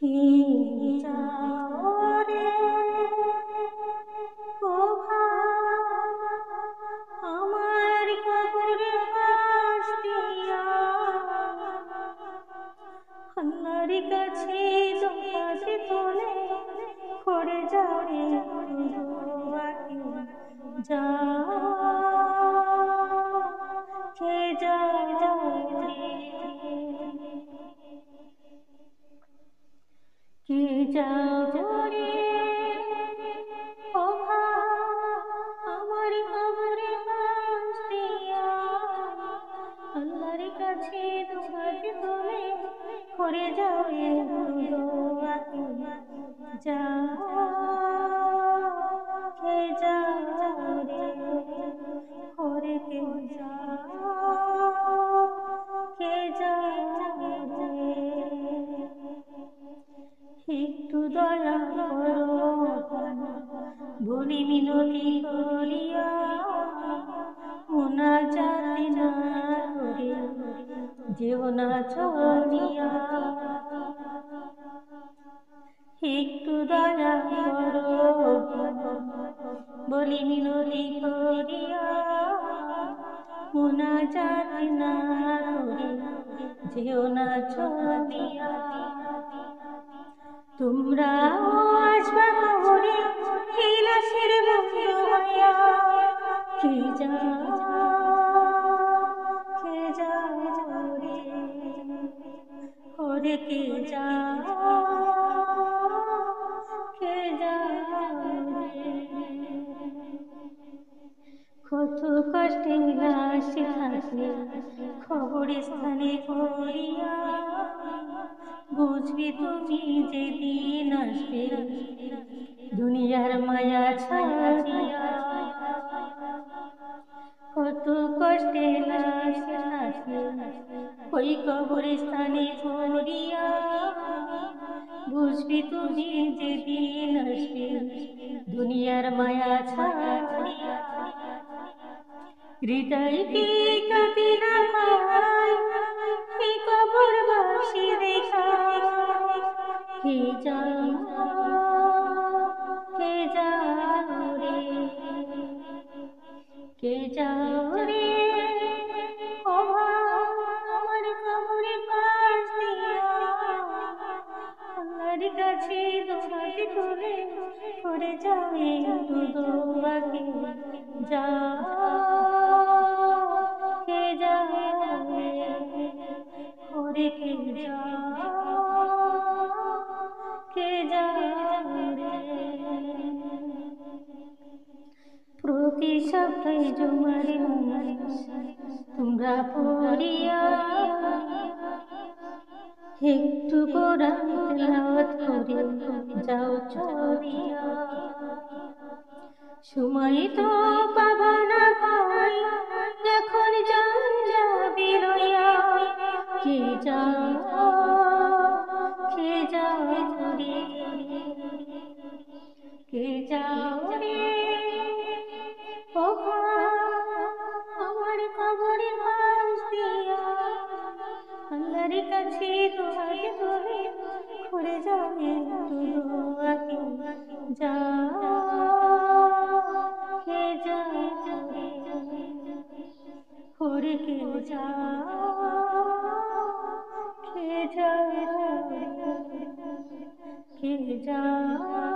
কি চাও রে ও ভাই, আমার কবরের পাশ দিয়া আল্লাহর কাছে দোহাতে তোলে করে যাও রে দোয়াকে যাও কে যাও রে কে যাও রে ও ভাই, আমার কবরের পাশ দিয়া আল্লাহর কাছে দোহাতে তোলে করে যাও রে দোয়াকে যাও কে যাও রে করে কে যাও কে যাও রে একটু দয়া করো বলি মিনতি করিয়া মোনাজাত না করে যেও না চলিয়া। একটু দয়া করো বলি মিনতি করিয়া মোনাজাত না করে যেও না চলিয়া। তোমরা আসবা কবরে এই লাশের বন্ধু হইয়া কে যাও রে ওরে কে যাও রে। কত কষ্টে লাশে থাকে কবরস্থানে পড়িয়া, বুঝবি তুমি যেদিন আসবে দুনিয়ার মায়া ছাড়িয়া। কত কষ্টে লাশে থাকে ওই কবরস্থানে পড়িয়া, বুঝবি তুমি যেদিন আসবে দুনিয়ার মায়া ছাড়িয়া। হৃদয় কি কাঁদে না পায় এই কবরবাসী দেখা কে যাও রে কে যাও রে ও ভাই, আমার কবরের পাশ দিয়া আল্লাহর কাছে দোহাতে তোলে করে যাও একটু দোয়াকে যাও কে যাও রে করে কে যাও রে। প্রতি সপ্তাহে জুমার নামাজ তোমরা পড়িয়া একটু কোরআন তেলাওয়াত করে যাও চলিয়া। সময় তো পাবা না ভাই যখন জান যাবি লইয়া কে যাও রে কে যাও রে ও ভাই, আমার কবরের পাশ দিয়া আল্লাহর কাছে দোহাতে তোলে করে যাও একটু দোয়াকে যাও কে যাও রে করে কে যাও রে কে যাও।